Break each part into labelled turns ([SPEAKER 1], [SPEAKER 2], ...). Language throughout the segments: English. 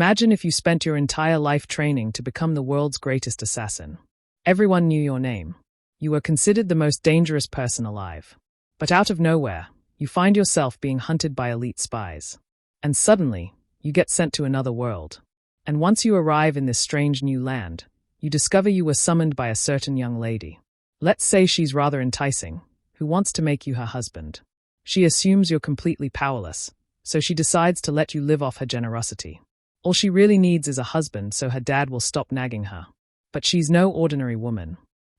[SPEAKER 1] Imagine if you spent your entire life training to become the world's greatest assassin. Everyone knew your name. You were considered the most dangerous person alive. But out of nowhere, you find yourself being hunted by elite spies. And suddenly, you get sent to another world. And once you arrive in this strange new land, you discover you were summoned by a certain young lady. Let's say she's rather enticing, who wants to make you her husband. She assumes you're completely powerless, so she decides to let you live off her generosity. All she really needs is a husband so her dad will stop nagging her. But she's no ordinary woman.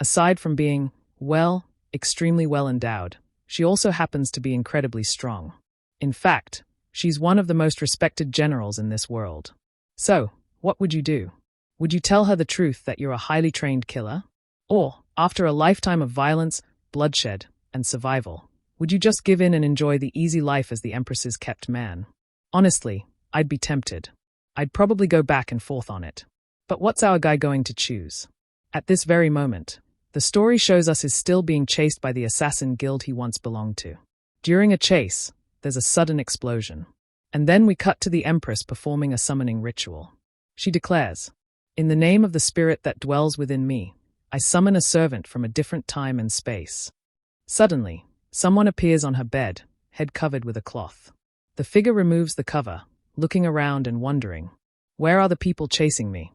[SPEAKER 1] Aside from being, well, extremely well endowed, she also happens to be incredibly strong. In fact, she's one of the most respected generals in this world. So, what would you do? Would you tell her the truth that you're a highly trained killer? Or, after a lifetime of violence, bloodshed, and survival, would you just give in and enjoy the easy life as the Empress's kept man? Honestly, I'd be tempted. I'd probably go back and forth on it. But what's our guy going to choose? At this very moment, the story shows us he's still being chased by the assassin guild he once belonged to. During a chase, there's a sudden explosion. And then we cut to the Empress performing a summoning ritual. She declares, "In the name of the spirit that dwells within me, I summon a servant from a different time and space." Suddenly, someone appears on her bed, head covered with a cloth. The figure removes the cover, looking around and wondering, where are the people chasing me?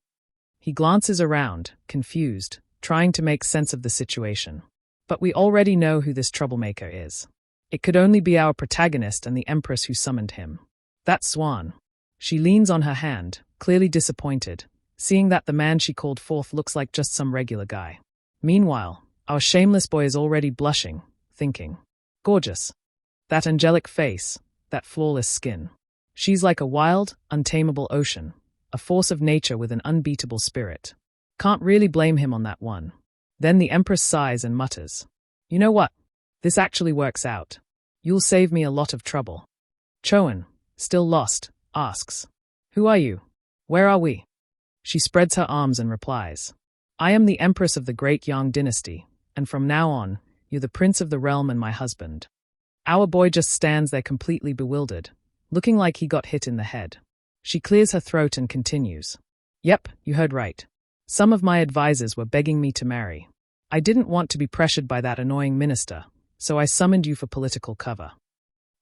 [SPEAKER 1] He glances around, confused, trying to make sense of the situation. But we already know who this troublemaker is. It could only be our protagonist and the Empress who summoned him. That's Swan. She leans on her hand, clearly disappointed, seeing that the man she called forth looks like just some regular guy. Meanwhile, our shameless boy is already blushing, thinking, gorgeous. That angelic face, that flawless skin. She's like a wild, untamable ocean, a force of nature with an unbeatable spirit. Can't really blame him on that one. Then the Empress sighs and mutters, "You know what? This actually works out. You'll save me a lot of trouble." Choan, still lost, asks, "Who are you? Where are we?" She spreads her arms and replies, "I am the Empress of the Great Yang Dynasty, and from now on, you're the Prince of the Realm and my husband." Our boy just stands there completely bewildered, looking like he got hit in the head. She clears her throat and continues, "Yep, you heard right. Some of my advisors were begging me to marry. I didn't want to be pressured by that annoying minister, so I summoned you for political cover."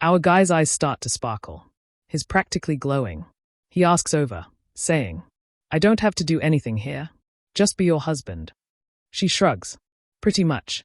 [SPEAKER 1] Our guy's eyes start to sparkle. He's practically glowing. He asks over, saying, "I don't have to do anything here. Just be your husband." She shrugs. "Pretty much."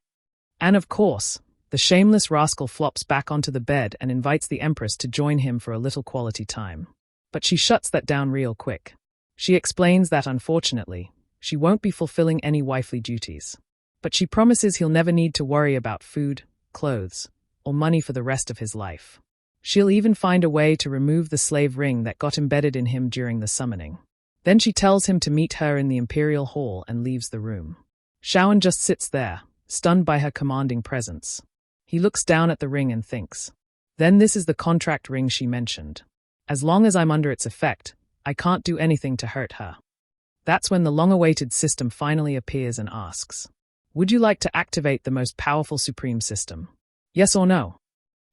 [SPEAKER 1] And of course, the shameless rascal flops back onto the bed and invites the Empress to join him for a little quality time. But she shuts that down real quick. She explains that unfortunately, she won't be fulfilling any wifely duties. But she promises he'll never need to worry about food, clothes, or money for the rest of his life. She'll even find a way to remove the slave ring that got embedded in him during the summoning. Then she tells him to meet her in the Imperial Hall and leaves the room. Shawan just sits there, stunned by her commanding presence. He looks down at the ring and thinks, then this is the contract ring she mentioned. As long as I'm under its effect, I can't do anything to hurt her. That's when the long-awaited system finally appears and asks, "Would you like to activate the most powerful supreme system? Yes or no?"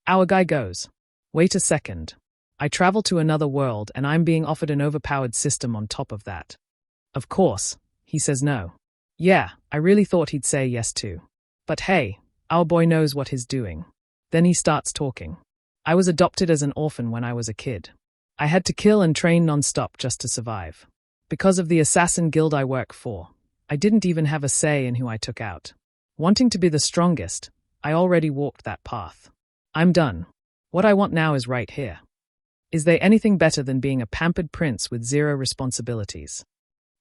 [SPEAKER 1] Our guy goes, "Wait a second. I travel to another world and I'm being offered an overpowered system on top of that." Of course, he says no. Yeah, I really thought he'd say yes too. But hey, our boy knows what he's doing. Then he starts talking. "I was adopted as an orphan when I was a kid. I had to kill and train non-stop just to survive. Because of the assassin guild I work for, I didn't even have a say in who I took out. Wanting to be the strongest, I already walked that path. I'm done. What I want now is right here. Is there anything better than being a pampered prince with zero responsibilities?"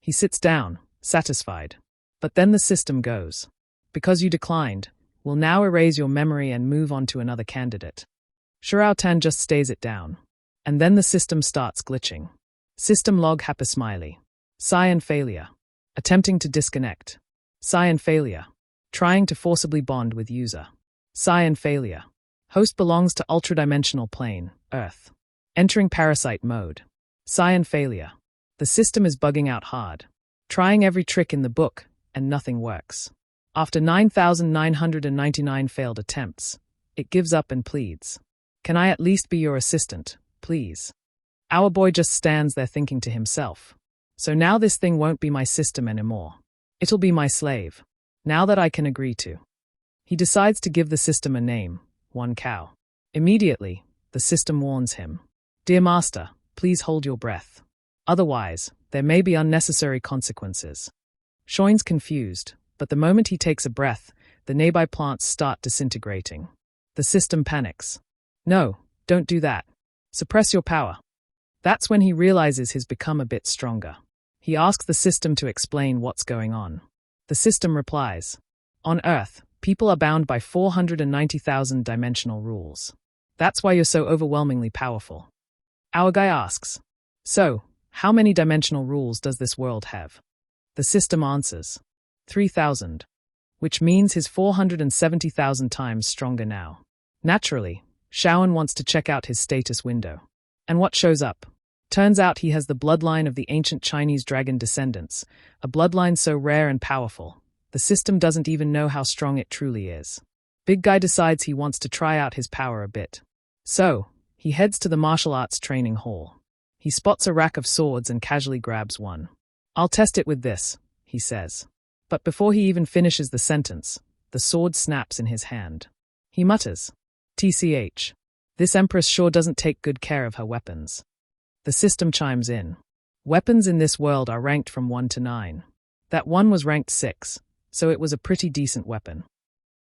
[SPEAKER 1] He sits down, satisfied. But then the system goes, "Because you declined, we'll now erase your memory and move on to another candidate." Shirao Tan just stays it down. And then the system starts glitching. System log happy smiley. Sign failure. Attempting to disconnect. Sign failure. Trying to forcibly bond with user. Sign failure. Host belongs to ultradimensional plane, Earth. Entering parasite mode. Sign failure. The system is bugging out hard. Trying every trick in the book, and nothing works. After 9,999 failed attempts, it gives up and pleads, "Can I at least be your assistant, please?" Our boy just stands there thinking to himself. So now this thing won't be my system anymore. It'll be my slave. Now that I can agree to. He decides to give the system a name, One Cow. Immediately, the system warns him. Dear master, please hold your breath. Otherwise, there may be unnecessary consequences. Shoin's confused, but the moment he takes a breath, the nearby plants start disintegrating. The system panics. No, don't do that. Suppress your power. That's when he realizes he's become a bit stronger. He asks the system to explain what's going on. The system replies, on Earth, people are bound by 490,000 dimensional rules. That's why you're so overwhelmingly powerful. Our guy asks, so, how many dimensional rules does this world have? The system answers, 3,000, which means he's 470,000 times stronger now. Naturally, Shaoan wants to check out his status window. And what shows up? Turns out he has the bloodline of the ancient Chinese dragon descendants, a bloodline so rare and powerful, the system doesn't even know how strong it truly is. Big guy decides he wants to try out his power a bit. So, he heads to the martial arts training hall. He spots a rack of swords and casually grabs one. I'll test it with this, he says. But before he even finishes the sentence, the sword snaps in his hand. He mutters, TCH. This Empress sure doesn't take good care of her weapons. The system chimes in. Weapons in this world are ranked from 1 to 9. That one was ranked 6, so it was a pretty decent weapon.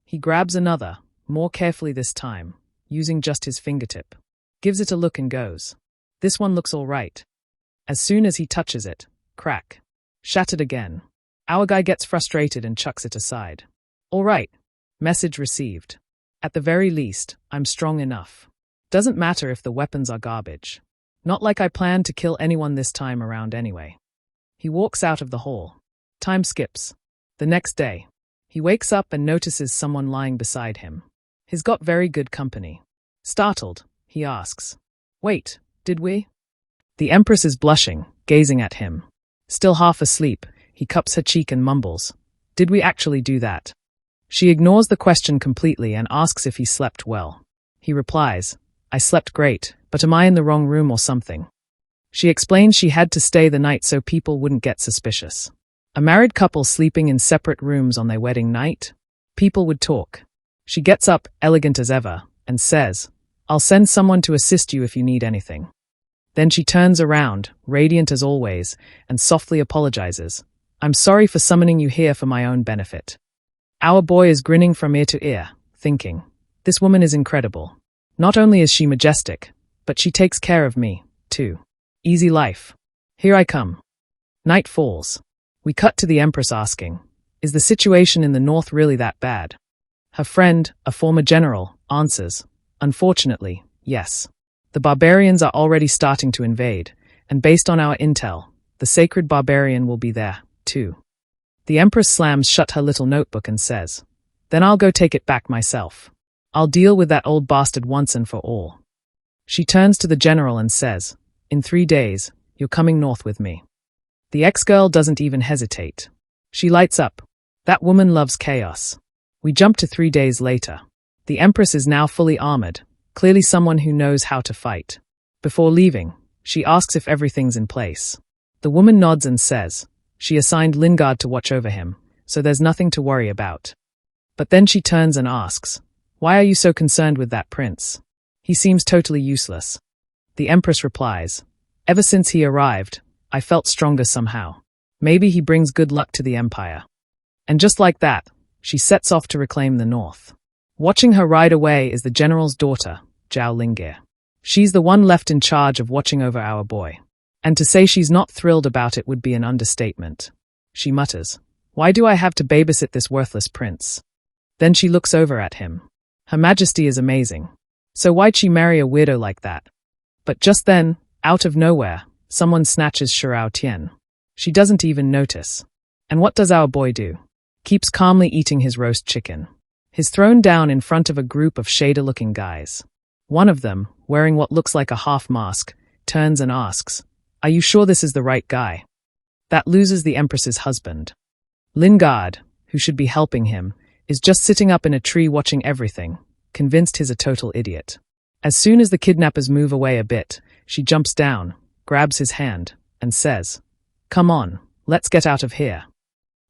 [SPEAKER 1] He grabs another, more carefully this time, using just his fingertip. Gives it a look and goes. This one looks all right. As soon as he touches it, crack. Shattered again. Our guy gets frustrated and chucks it aside. All right. Message received. At the very least, I'm strong enough. Doesn't matter if the weapons are garbage. Not like I planned to kill anyone this time around anyway. He walks out of the hall. Time skips. The next day, he wakes up and notices someone lying beside him. He's got very good company. Startled, he asks, wait, did we? The Empress is blushing, gazing at him. Still half asleep, he cups her cheek and mumbles, did we actually do that? She ignores the question completely and asks if he slept well. He replies, I slept great, but am I in the wrong room or something? She explains she had to stay the night so people wouldn't get suspicious. A married couple sleeping in separate rooms on their wedding night? People would talk. She gets up, elegant as ever, and says, I'll send someone to assist you if you need anything. Then she turns around, radiant as always, and softly apologizes. I'm sorry for summoning you here for my own benefit. Our boy is grinning from ear to ear, thinking, this woman is incredible. Not only is she majestic, but she takes care of me, too. Easy life. Here I come. Night falls. We cut to the Empress asking, is the situation in the north really that bad? Her friend, a former general, answers, unfortunately, yes. The barbarians are already starting to invade, and based on our intel, the sacred barbarian will be there, too. The Empress slams shut her little notebook and says, then I'll go take it back myself. I'll deal with that old bastard once and for all. She turns to the general and says, in 3 days, you're coming north with me. The ex-girl doesn't even hesitate. She lights up. That woman loves chaos. We jump to 3 days later. The Empress is now fully armored, clearly someone who knows how to fight. Before leaving, she asks if everything's in place. The woman nods and says, she assigned Lingard to watch over him, so there's nothing to worry about. But then she turns and asks, why are you so concerned with that prince? He seems totally useless. The Empress replies, ever since he arrived, I felt stronger somehow. Maybe he brings good luck to the empire. And just like that, she sets off to reclaim the north. Watching her ride away is the general's daughter, Zhao Lingir. She's the one left in charge of watching over our boy. And to say she's not thrilled about it would be an understatement. She mutters, why do I have to babysit this worthless prince? Then she looks over at him. Her Majesty is amazing. So why'd she marry a weirdo like that? But just then, out of nowhere, someone snatches Shirao Tian. She doesn't even notice. And what does our boy do? Keeps calmly eating his roast chicken. He's thrown down in front of a group of shader-looking guys. One of them, wearing what looks like a half mask, turns and asks, are you sure this is the right guy? That loses the Empress's husband. Lingard, who should be helping him, is just sitting up in a tree watching everything, convinced he's a total idiot. As soon as the kidnappers move away a bit, she jumps down, grabs his hand, and says, "Come on, let's get out of here."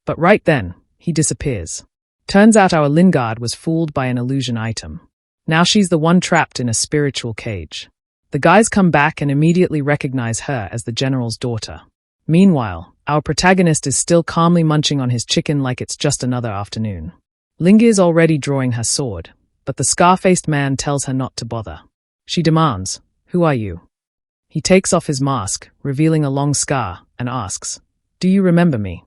[SPEAKER 1] But right then, he disappears. Turns out our Lingard was fooled by an illusion item. Now she's the one trapped in a spiritual cage. The guys come back and immediately recognize her as the general's daughter. Meanwhile, our protagonist is still calmly munching on his chicken like it's just another afternoon. Ling is already drawing her sword, but the scar-faced man tells her not to bother. She demands, "Who are you?" He takes off his mask, revealing a long scar, and asks, "Do you remember me?"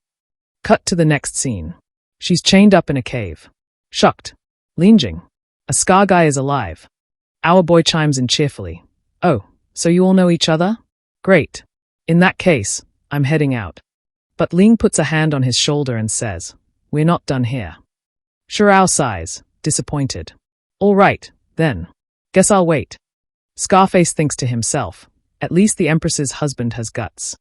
[SPEAKER 1] Cut to the next scene. She's chained up in a cave. Shocked. Linjing. A scar guy is alive. Our boy chimes in cheerfully. "Oh, so you all know each other? Great. In that case, I'm heading out." But Ling puts a hand on his shoulder and says, "We're not done here." Shirao sighs, disappointed. "All right, then. Guess I'll wait." Scarface thinks to himself, at least the Empress's husband has guts.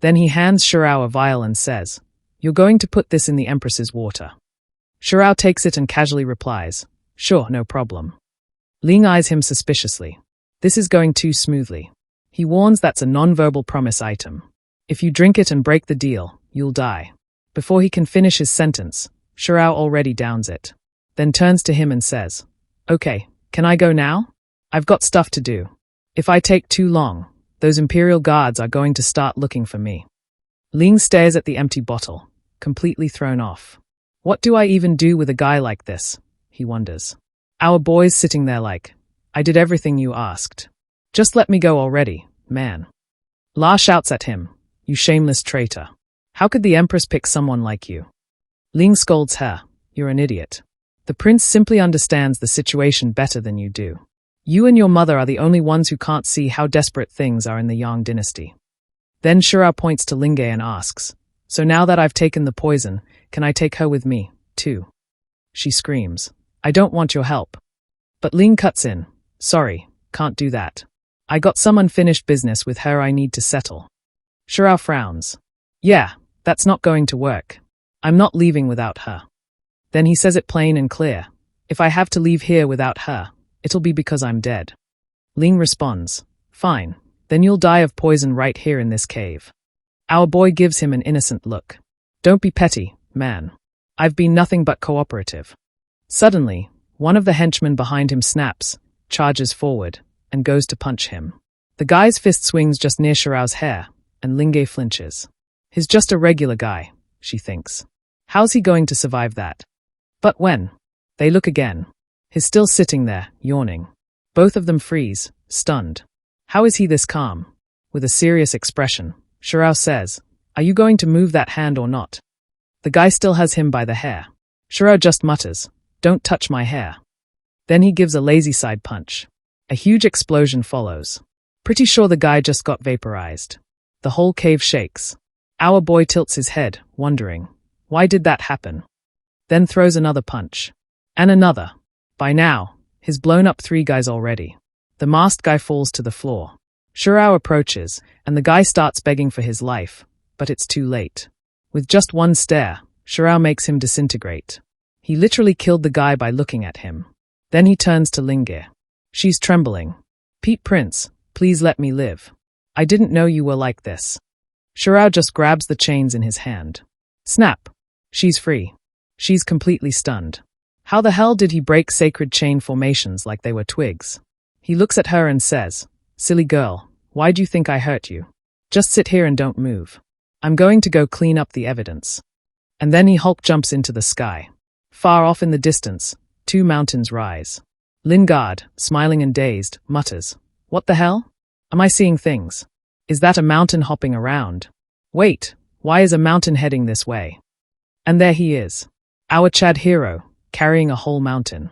[SPEAKER 1] Then he hands Shirao a vial and says, "You're going to put this in the Empress's water." Shirao takes it and casually replies, "Sure, no problem." Ling eyes him suspiciously. This is going too smoothly. He warns that's a non-verbal promise item. If you drink it and break the deal, you'll die. Before he can finish his sentence, Shirao already downs it. Then turns to him and says, "Okay, can I go now? I've got stuff to do. If I take too long, those Imperial guards are going to start looking for me." Ling stares at the empty bottle, completely thrown off. What do I even do with a guy like this? He wonders. Our boy's sitting there like, "I did everything you asked. Just let me go already, man." La shouts at him, "You shameless traitor. How could the Empress pick someone like you?" Ling scolds her, "You're an idiot. The prince simply understands the situation better than you do. You and your mother are the only ones who can't see how desperate things are in the Yang dynasty." Then Shirao points to Linge and asks, "So now that I've taken the poison, can I take her with me, too?" She screams, "I don't want your help." But Ling cuts in, "Sorry, can't do that. I got some unfinished business with her I need to settle." Shirao frowns. "Yeah, that's not going to work. I'm not leaving without her." Then he says it plain and clear, "If I have to leave here without her, it'll be because I'm dead." Ling responds, "Fine, then you'll die of poison right here in this cave." Our boy gives him an innocent look. "Don't be petty, man. I've been nothing but cooperative." Suddenly, one of the henchmen behind him snaps, charges forward, and goes to punch him. The guy's fist swings just near Shirao's hair, and Linge flinches. He's just a regular guy, she thinks. How's he going to survive that? But when they look again, he's still sitting there, yawning. Both of them freeze, stunned. How is he this calm? With a serious expression, Shirao says, "Are you going to move that hand or not?" The guy still has him by the hair. Shirao just mutters, "Don't touch my hair." Then he gives a lazy side punch. A huge explosion follows. Pretty sure the guy just got vaporized. The whole cave shakes. Our boy tilts his head, wondering, why did that happen? Then throws another punch. And another. By now, he's blown up 3 guys already. The masked guy falls to the floor. Shirao approaches, and the guy starts begging for his life, but it's too late. With just one stare, Shirao makes him disintegrate. He literally killed the guy by looking at him. Then he turns to Lingir. She's trembling. "Pete Prince, please let me live. I didn't know you were like this." Shirao just grabs the chains in his hand. Snap. She's free. She's completely stunned. How the hell did he break sacred chain formations like they were twigs? He looks at her and says, "Silly girl, why do you think I hurt you? Just sit here and don't move. I'm going to go clean up the evidence." And then he Hulk jumps into the sky. Far off in the distance, 2 mountains rise. Lingard, smiling and dazed, mutters, "What the hell? Am I seeing things? Is that a mountain hopping around? Wait, why is a mountain heading this way?" And there he is. Our Chad hero, carrying a whole mountain.